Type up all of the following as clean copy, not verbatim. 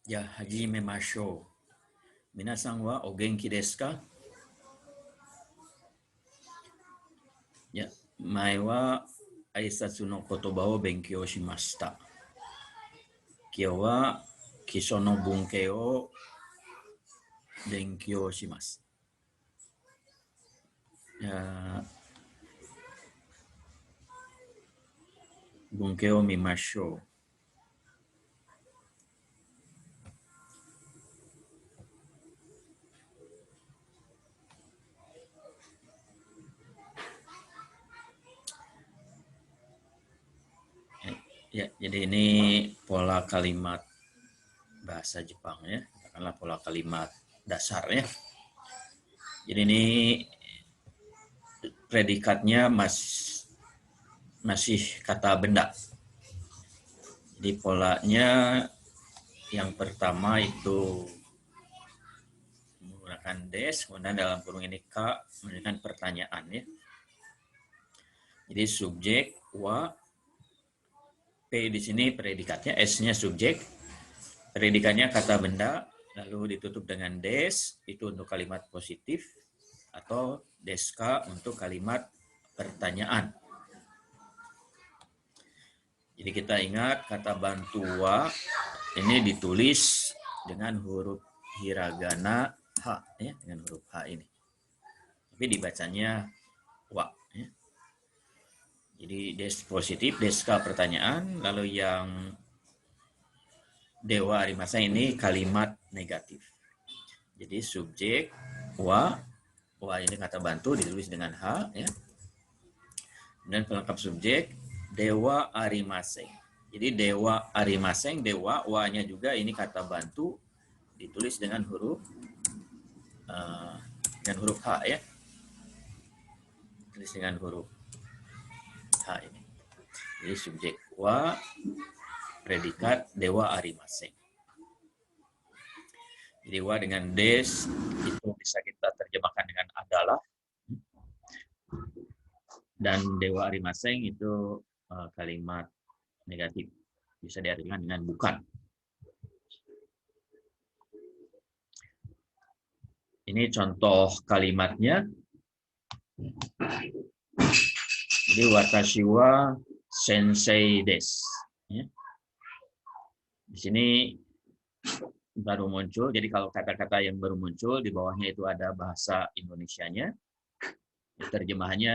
Ya, haji memasho. Minasan wa o genki desu ka? Ya, mae wa aisatsu no kotoba o benkyou shimashita. Kyo wa kisho no bunkei o benkyou shimasu. Ya, bunkei o mimasho. Ya, jadi ini pola kalimat bahasa Jepang ya. Katakanlah pola kalimat dasar ya. Jadi ini predikatnya masih kata benda. Jadi polanya yang pertama itu menggunakan des, kemudian dalam kurung ini K menggunakan pertanyaan ya. Jadi subjek, wa, P di sini predikatnya, S-nya subjek, predikatnya kata benda, lalu ditutup dengan des, itu untuk kalimat positif, atau deska untuk kalimat pertanyaan. Jadi kita ingat kata bantu wa ini ditulis dengan huruf hiragana H ya, dengan huruf H ini. Tapi dibacanya wa ya. Jadi des positif, deska pertanyaan, lalu yang dewa arimasa ini kalimat negatif. Jadi subjek wa ini kata bantu ditulis dengan H ya. Dan pelengkap subjek dewa arimaseng. Jadi dewa arimaseng, dewa wa-nya juga ini kata bantu ditulis dengan huruf H ya. Tulis dengan huruf H ini. Jadi subjek wa, predikat dewa arimaseng. Jadi wa dengan des itu bisa kita terjemahkan dengan adalah, dan dewa arimaseng itu kalimat negatif, bisa diartikan dengan bukan. Ini contoh kalimatnya. Jadi watashi wa sensei desu. Ya. Di sini baru muncul, jadi kalau kata-kata yang baru muncul di bawahnya itu ada bahasa Indonesianya. Terjemahannya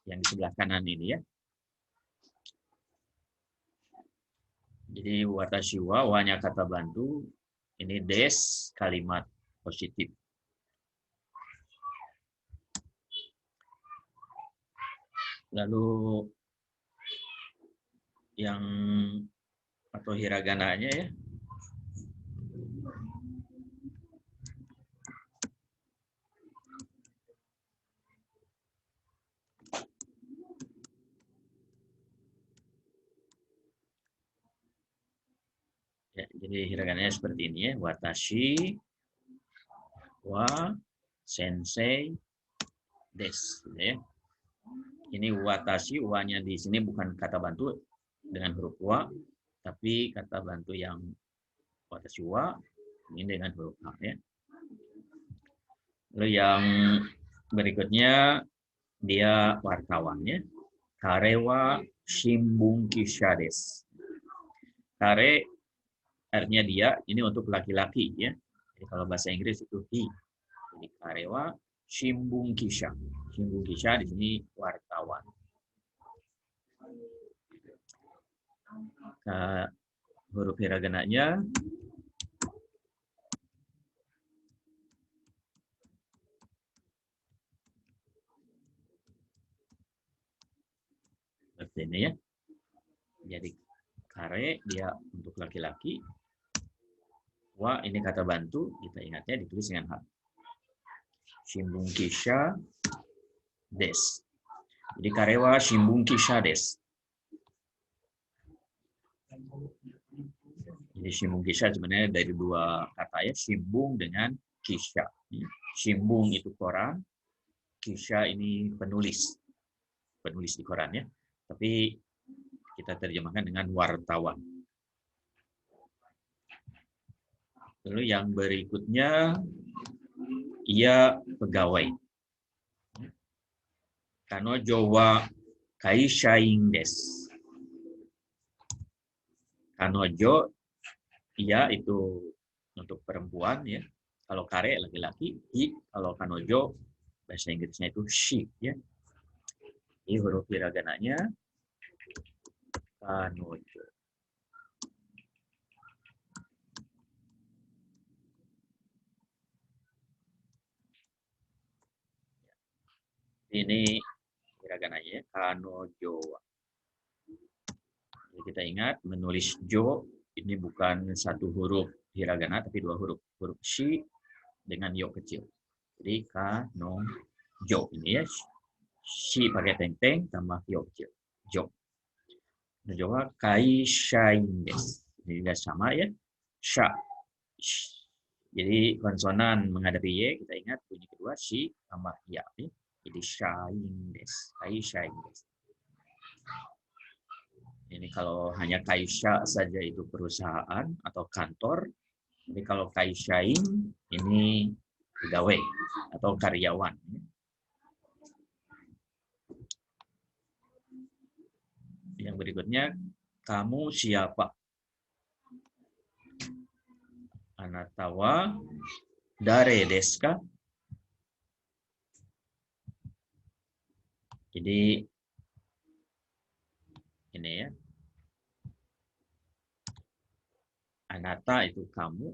yang di sebelah kanan ini ya. Jadi watashi wa-nya kata bantu, ini des kalimat positif. Lalu yang atau hiragananya ya. Ya, jadi hiragananya seperti ini ya. Watashi wa sensei desu ya. Ini watashi, wa-nya di sini bukan kata bantu dengan huruf wa, tapi kata bantu yang watashi wa ini dengan huruf H ya. Lalu yang berikutnya dia wartawannya. Kare wa shimbun kisha desu. Kare artinya dia, ini untuk laki-laki ya. Jadi kalau bahasa Inggris itu he. Jadi kare wa shimbun kisha. Shimbun kisha di sini wartawan. Huruf hiragananya seperti ini ya. Jadi kare dia untuk laki-laki. Wa ini kata bantu, kita ingatnya ditulis dengan H. Shimbun kisha desu. Jadi kare wa shimbun kisha desu. Jadi shimbun kisha sebenarnya dari dua kata ya, shimbun dengan kisha. Shimbun itu koran, kisha ini penulis di koran ya. Tapi kita terjemahkan dengan wartawan. Lalu yang berikutnya, ia pegawai. Kanojo wa kaishain desu. Kanojo, ia itu untuk perempuan ya. Kalau kare laki-laki, i kalau kanojo bahasa Inggrisnya itu she ya. Ini huruf hiragananya kanojo. Ini hiragananya kanojo. Jadi kita ingat menulis jo ini bukan satu huruf hiragana tapi dua huruf. Huruf shi dengan yo kecil. Jadi kanojo ini ya. Shi pakai teng-teng tambah yo kecil. Jo. Kanojo wa kaishain desu. Jadi sudah sama ya. Sha. Jadi konsonan menghadapi y kita ingat bunyi kedua shi tambah ya. Jadi shain desu. Kaishain desu. Ini kalau hanya kaisha saja itu perusahaan atau kantor. Jadi kalau kaishain ini pegawai atau karyawan. Yang berikutnya, kamu siapa? Anata wa dare desu ka? Jadi ini ya. Anata itu kamu.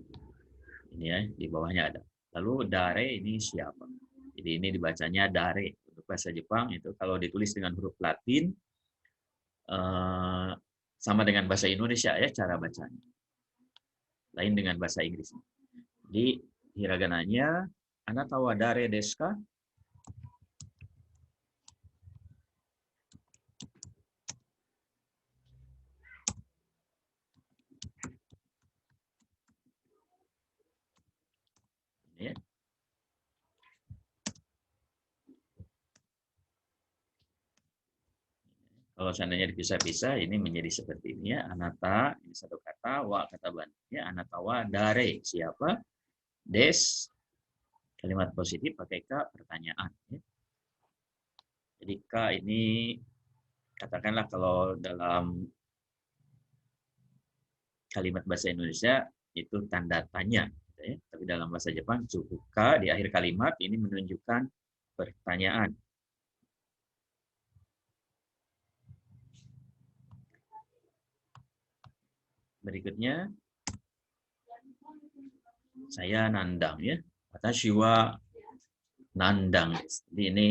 Ini ya, di bawahnya ada. Lalu dare ini siapa? Jadi ini dibacanya dare. Untuk bahasa Jepang itu kalau ditulis dengan huruf Latin sama dengan bahasa Indonesia ya cara bacanya. Lain dengan bahasa Inggris. Jadi hiragananya anata wa dare desu ka? Ya. Kalau seandainya dipisah-pisah, ini menjadi seperti ini ya. Anata, ini satu kata, wa kata bantunya, anata wa dare, siapa? Des, kalimat positif pakai ka, pertanyaan. Ya. Jadi ka ini, katakanlah kalau dalam kalimat bahasa Indonesia, itu tanda tanya. Ya. Tapi dalam bahasa Jepang, cukup ka di akhir kalimat, ini menunjukkan pertanyaan. Berikutnya, saya nandang ya. Watashi wa nandang. Jadi ini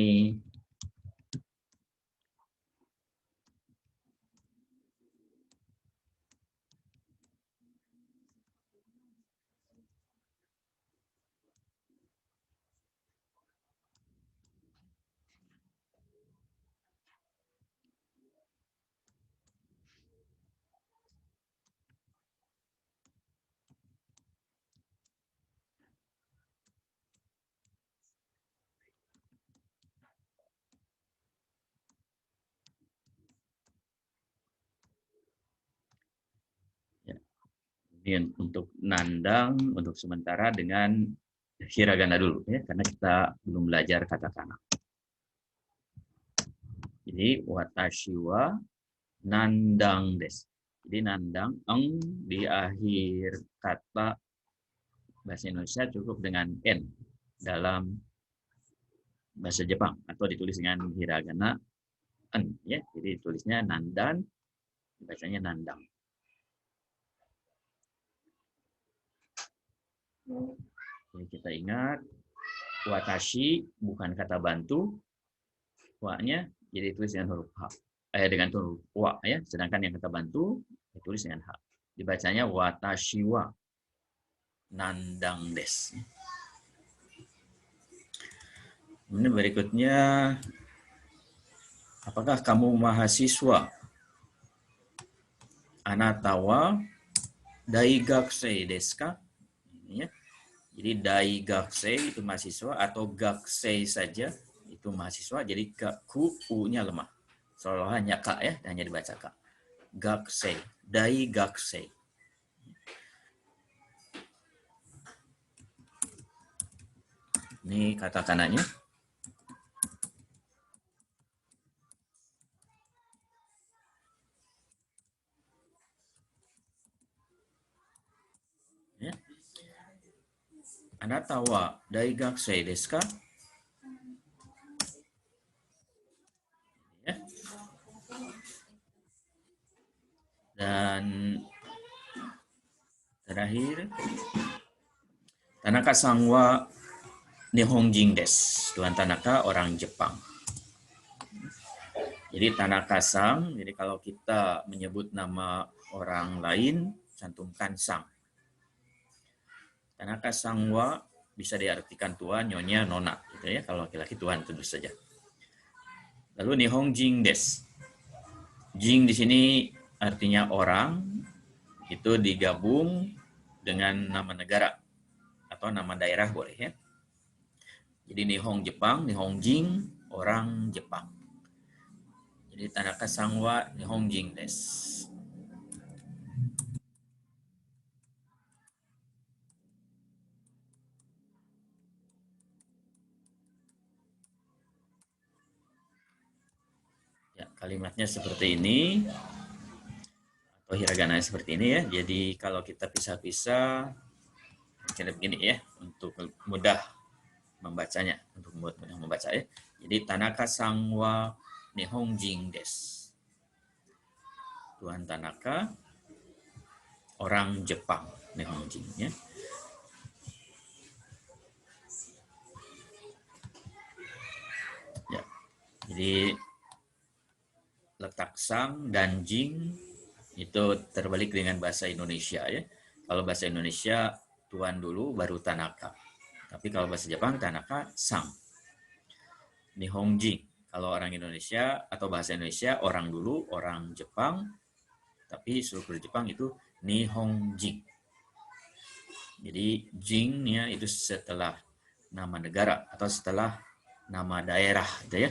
ini untuk nandang untuk sementara dengan hiragana dulu ya karena kita belum belajar katakana. Jadi watashi wa nandang des. Jadi nandang eng di akhir kata bahasa Indonesia cukup dengan n dalam bahasa Jepang atau ditulis dengan hiragana en ya. Jadi tulisnya nandan, bacanya nandang. Jadi kita ingat watashi bukan kata bantu, wa-nya jadi tulis dengan huruf h. Dengan huruf wa ya, sedangkan yang kata bantu ditulis dengan h. Dibacanya watashi wa nandang des. Ini berikutnya, apakah kamu mahasiswa? Anata wa daigakusei desu ka? Ya. Jadi daigakusei itu mahasiswa atau gakusei saja itu mahasiswa. Jadi ku u-nya lemah. Seolah hanya ka ya, hanya dibaca ka. Gakusei, daigakusei. Ini kata kananya. Ya. Anata wa daigakusei desu ka? Ya. Dan terakhir, Tanaka-san wa Nihonjin desu. Tuan Tanaka orang Jepang. Jadi Tanaka-san, jadi kalau kita menyebut nama orang lain, cantumkan sang. Tanaka-san wa bisa diartikan tuan, nyonya, nona, gitu ya. Kalau laki-laki tuan tentu saja. Lalu Nihonjin desu. Jing di sini artinya orang, itu digabung dengan nama negara atau nama daerah boleh ya. Jadi Nihong Jepang, Nihonjin orang Jepang. Jadi Tanaka-san wa Nihonjin desu. Ya, kalimatnya seperti ini atau hiragana seperti ini ya. Jadi kalau kita pisah-pisah mungkin begini ya untuk mudah membacanya, untuk mudah membaca ya. Jadi Tanaka-san wa Nihonjin desu. Tuan Tanaka orang Jepang, Nihonjin ya. Ya. Jadi letak sang dan jing itu terbalik dengan bahasa Indonesia ya. Kalau bahasa Indonesia tuan dulu baru Tanaka. Tapi kalau bahasa Jepang Tanaka sang. Nihonjin. Kalau orang Indonesia atau bahasa Indonesia orang dulu orang Jepang. Tapi struktur Jepang itu Nihonjin. Jadi jingnya itu setelah nama negara atau setelah nama daerah gitu ya.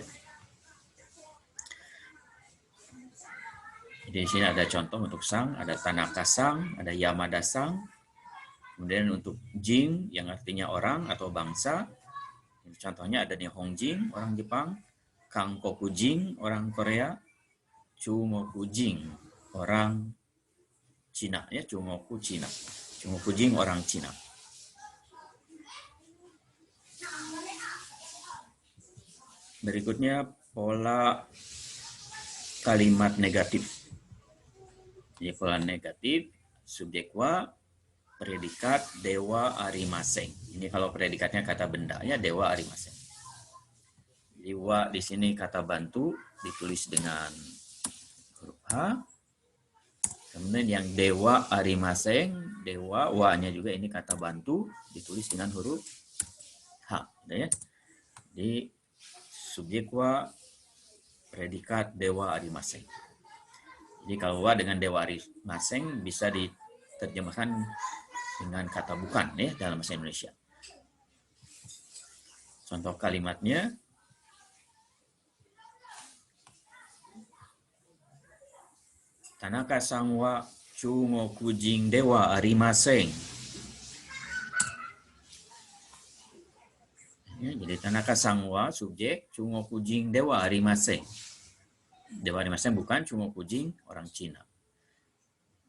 Jadi di sini ada contoh untuk sang, ada Tanaka-san, ada Yamada-san. Kemudian untuk jing yang artinya orang atau bangsa. Contohnya ada Nihonjin, orang Jepang, Kangkokujin, orang Korea, Chumokujin, orang Cina ya, Chumoku Cina. Chumokujin orang Cina. Berikutnya pola kalimat negatif. Jadi pola negatif, subjek wa, predikat dewa arimaseng. Ini kalau predikatnya kata benda ya, dewa arimaseng. Jadi wa di sini kata bantu ditulis dengan huruf H. Kemudian yang dewa arimaseng, dewa wa-nya juga ini kata bantu ditulis dengan huruf H, ya. Jadi subjek wa, predikat dewa arimaseng. Jadi kalau wa dengan dewa arimaseng bisa diterjemahkan dengan kata bukan ya dalam bahasa Indonesia. Contoh kalimatnya, Tanaka-san wa chungokujin dewa arimaseng. Ya, jadi Tanaka-san wa subjek, chungokujin dewa arimaseng. Dewa arimaseng bukan, chungokujin orang Cina.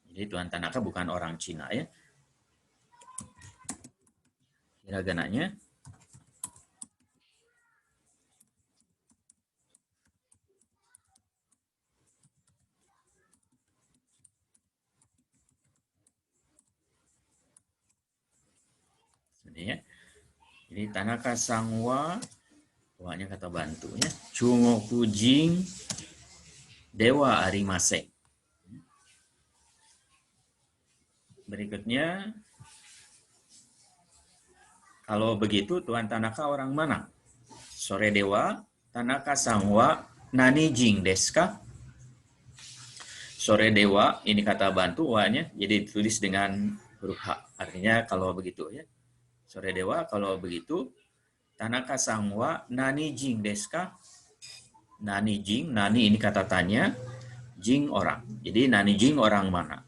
Jadi Tuan Tanaka bukan orang Cina ya. Hiragananya ya. Jadi Tanaka-san wa, wa-nya kata bantu ya. Chungokujin dewa arimaseng. Berikutnya, kalau begitu Tuan Tanaka orang mana? Sore dewa, Tanaka-san wa nani jin desu ka? Sore dewa, ini kata bantu wa-nya, jadi ditulis dengan huruf H. Artinya kalau begitu ya. Sore dewa, kalau begitu, Tanaka-san wa nani jin desu ka? Nani jin, nani ini kata tanya, jin orang. Jadi nani jin orang mana?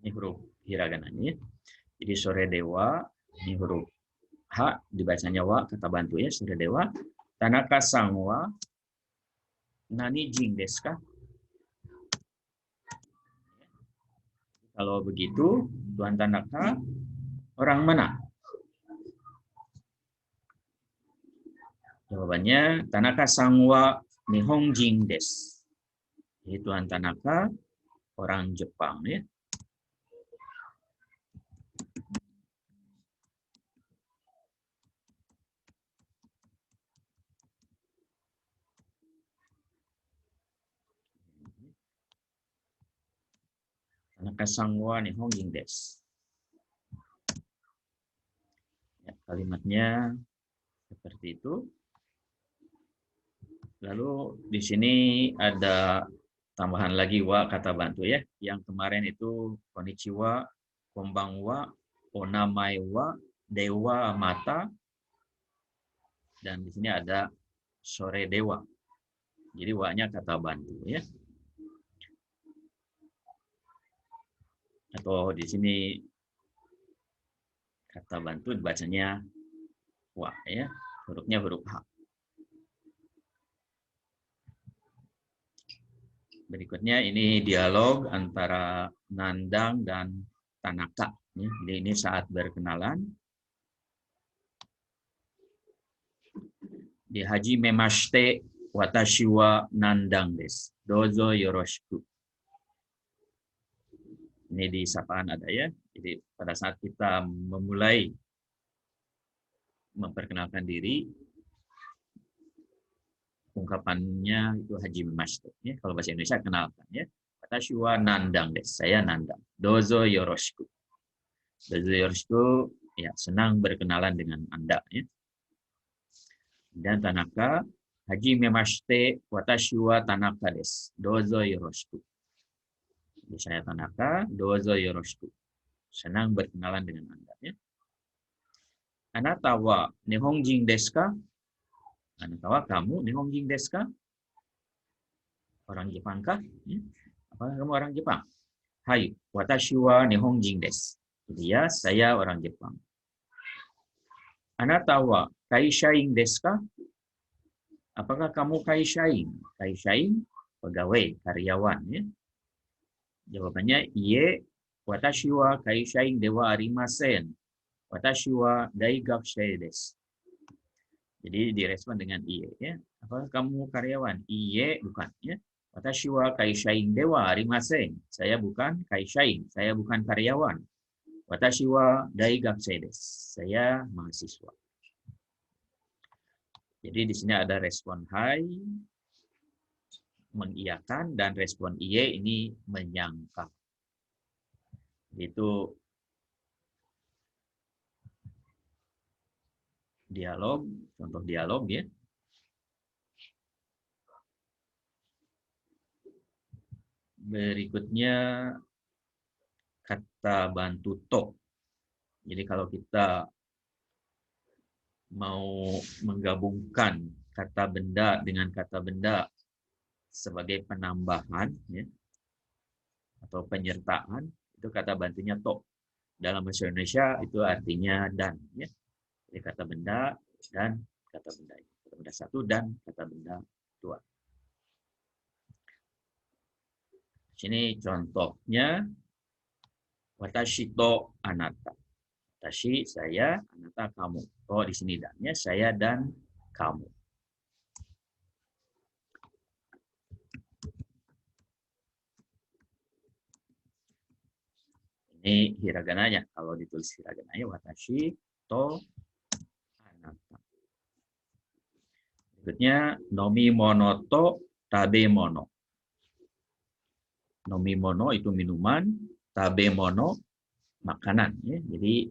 Ini huruf hiragananya. Jadi sore dewa, ini huruf H, dibacanya wa, kata bantu ya, sore dewa. Tanaka sangwa, nani jing desu ka? Kalau begitu, Tuan Tanaka, orang mana? Jawabannya, Tanaka sangwa nihongjin desu. Jadi Tuan Tanaka, orang Jepang ya. Tanaka sangwa nihongjin desu. Ya, kalimatnya seperti itu. Lalu di sini ada tambahan lagi wa kata bantu ya. Yang kemarin itu konnichiwa, konbanwa, onamae wa, dewa mata, dan di sini ada sore dewa. Jadi wa-nya kata bantu ya. Atau di sini kata bantu dibacanya wa ya. Hurufnya huruf H. Berikutnya ini dialog antara Nandang dan Tanaka. Ya. Jadi ini saat berkenalan. Di haji memashite watashi wa Nandang desu. Dozo yoroshiku. Ini di sapaan ada ya. Jadi pada saat kita memulai memperkenalkan diri, ungkapannya itu haji memashite. Ya. Kalau bahasa Indonesia kenalkan ya. Watashi wa Nandang desu. Saya Nandang. Dozo yoroshiku. Dozo yoroshiku, ya senang berkenalan dengan Anda ya. Dan Tanaka, haji memashite watashi wa Tanaka desu. Dozo yoroshiku. Jadi saya Tanaka, dozo yoroshiku. Senang berkenalan dengan Anda ya. Anata wa nihongjin desu ka? Anata wa kamu nihongjin desu ka? Orang Jepang kah? Ya. Apakah kamu orang Jepang? Hai, watashi wa nihongjin desu. Jadi ya, saya orang Jepang. Anata wa kaishain desu ka? Apakah kamu kaishain? Kaishain, pegawai, karyawan. Ya. Jawabannya, iye, watashi wa kaishain de wa arimasen. Watashi wa daigakusei desu. Jadi direspon dengan iye. Ya. Apakah kamu karyawan? Iye, bukan. Ya. Watashi wa kaishain de wa arimasen. Saya bukan kaishain. Saya bukan karyawan. Watashi wa daigakusei desu. Saya mahasiswa. Jadi di sini ada respon hai, mengiyakan, dan respon iye ini menyangka. Itu dialog, contoh dialog ya. Berikutnya kata bantu to. Jadi kalau kita mau menggabungkan kata benda dengan kata benda sebagai penambahan ya, atau penyertaan, itu kata bantunya to. Dalam bahasa Indonesia itu artinya dan ya. Jadi kata benda dan kata benda. Kata benda satu dan kata benda dua. Sini contohnya watashi to anata. Watashi saya, anata kamu. Oh di sini dannya saya dan kamu. Ini hiragananya. Kalau ditulis hiragananya watashi to anata. Berikutnya nomi mono to tabe mono. Nomi mono itu minuman, tabe mono makanan ya. Jadi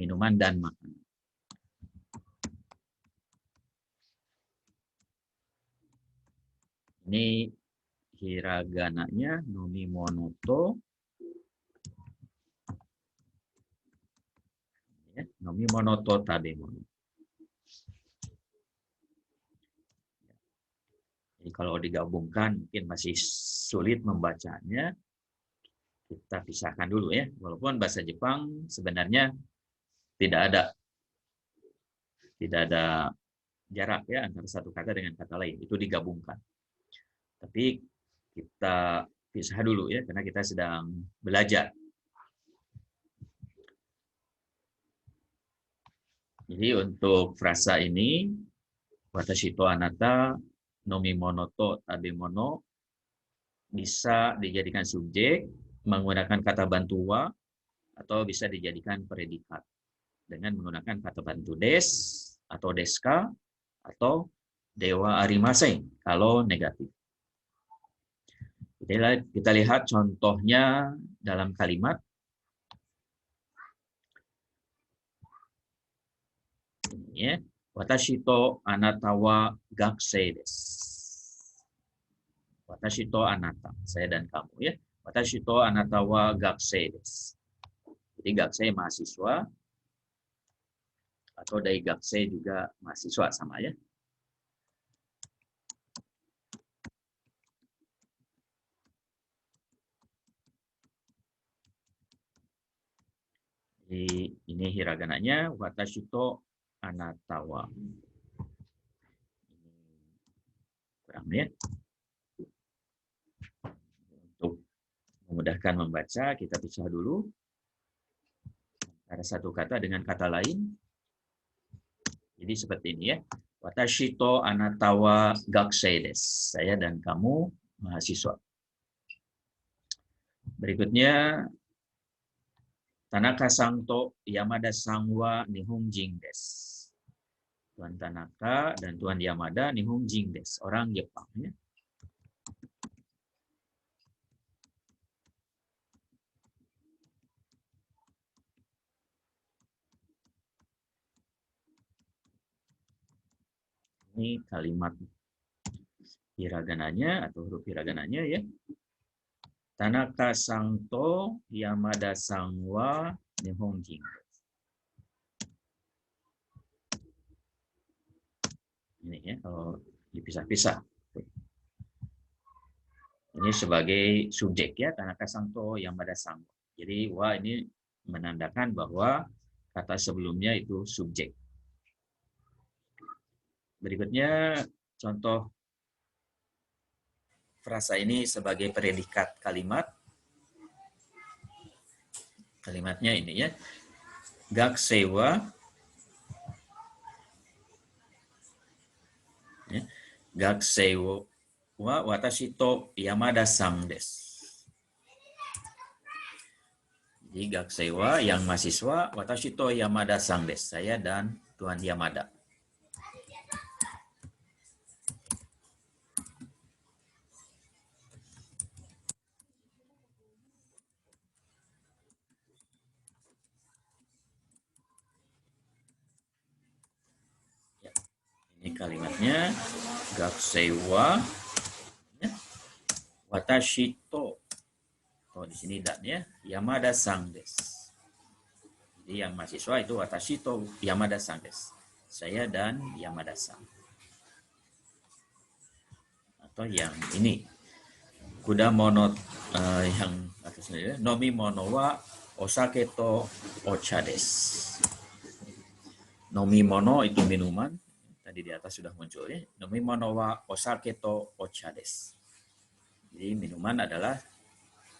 minuman dan makanan. Ini hiragananya nomi mono to ya, nomi mono to tabe mono. Jadi kalau digabungkan mungkin masih sulit membacanya. kita pisahkan dulu ya. Walaupun bahasa Jepang sebenarnya tidak ada jarak ya antara satu kata dengan kata lain. Itu digabungkan. Tapi kita pisah dulu ya karena kita sedang belajar. Jadi untuk frasa ini watashi to anata nomimono to tabemono bisa dijadikan subjek menggunakan kata bantu wa atau bisa dijadikan predikat dengan menggunakan kata bantu des atau deska atau dewa arimasen kalau negatif. Kita lihat contohnya dalam kalimat. Ini ya. Watashi to anata wa gakusei desu. Watashi to anata, saya dan kamu ya. Watashi to anata wa gakusei desu. Jadi gakusei mahasiswa atau daigakusei juga mahasiswa sama ya. Jadi ini hiragananya watashi to anata wa. Kurang ya. Untuk memudahkan membaca, kita pisah dulu antara satu kata dengan kata lain. Jadi seperti ini ya. Watashi to anata wa gakusei desu. Saya dan kamu mahasiswa. Berikutnya Tanaka-san to Yamada-san wa nihonjin desu. Tuan Tanaka dan Tuan Yamada nihonjin desu. Orang Jepang ya. Ini kalimat hiragananya atau huruf hiragananya ya. Tanaka-san to Yamada-san wa nihonjin desu. Ini ya, kalau dipisah-pisah. Ini sebagai subjek ya, Tanaka-san to Yamada-san. Jadi wa ini menandakan bahwa kata sebelumnya itu subjek. Berikutnya contoh frasa ini sebagai predikat kalimat. Kalimatnya ini ya. Gakusei wa ya, Gakusei wa watashi to Yamada-san desu. Jadi gakusei wa yang mahasiswa, watashi to Yamada-san desu. Saya dan Tuan Yamada. Ini kalimatnya gakusei wa ya, watashi to. Oh, di sini dan ya, Yamada-san desu. Jadi yang mahasiswa itu watashi to Yamada-san desu. Saya dan Yamada-san. Atau yang ini. Kudamono yang atasnya nomimono wa osake to ocha desu. Nomimono itu minuman. Tadi di atas sudah muncul ya. Nomimono wa osake to ocha desu. Jadi minuman adalah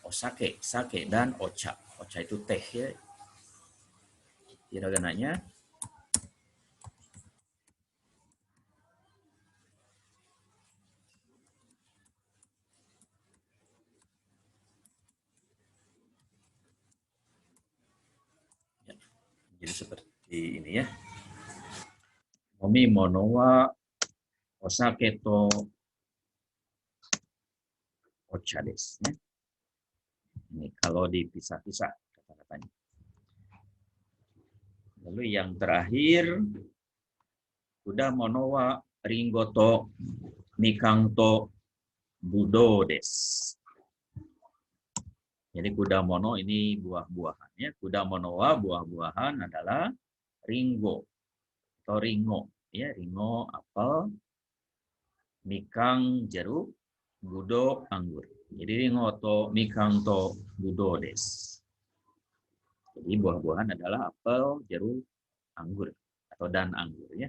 osake, sake dan ocha. Ocha itu teh ya. Hiragananya ya. Jadi seperti ini ya. Nomimono wa osake to ocha desu ya. Ini kalau dipisah-pisah kata-katanya. Lalu yang terakhir, kudamono wa ringo to mikan to budo desu. Jadi kudamono ini buah-buahan ya. Kudamono wa buah-buahan adalah ringo atau ringo ya, ringo apel, mikang jeruk, budo anggur. Jadi ringo to mikang to budo desu. Jadi buah-buahan adalah apel, jeruk, anggur atau dan anggur ya.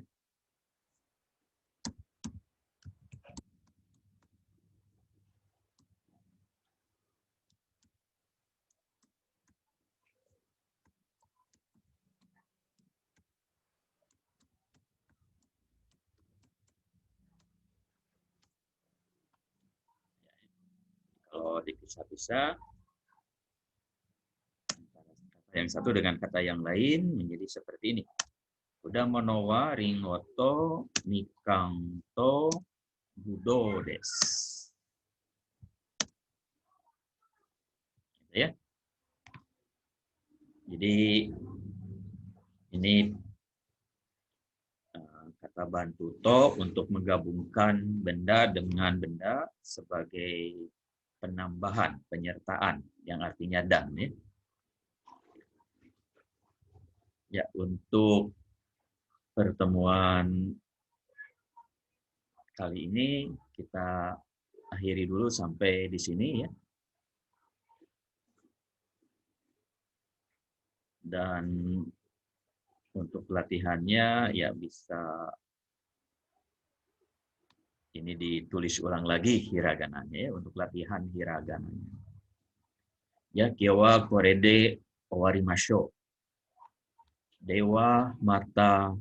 Kalau dipisah-pisah kata yang satu dengan kata yang lain menjadi seperti ini. Kuda monowa ringoto nikanto budo desu. Ya. Jadi ini kata bantu to untuk menggabungkan benda dengan benda sebagai penambahan, penyertaan yang artinya dan ya. Ya, untuk pertemuan kali ini kita akhiri dulu sampai di sini ya. Dan untuk latihannya ya bisa ini ditulis ulang lagi hiragananya ya untuk latihan hiragananya. Ya, kyowa korede owarimashou. Dewa mata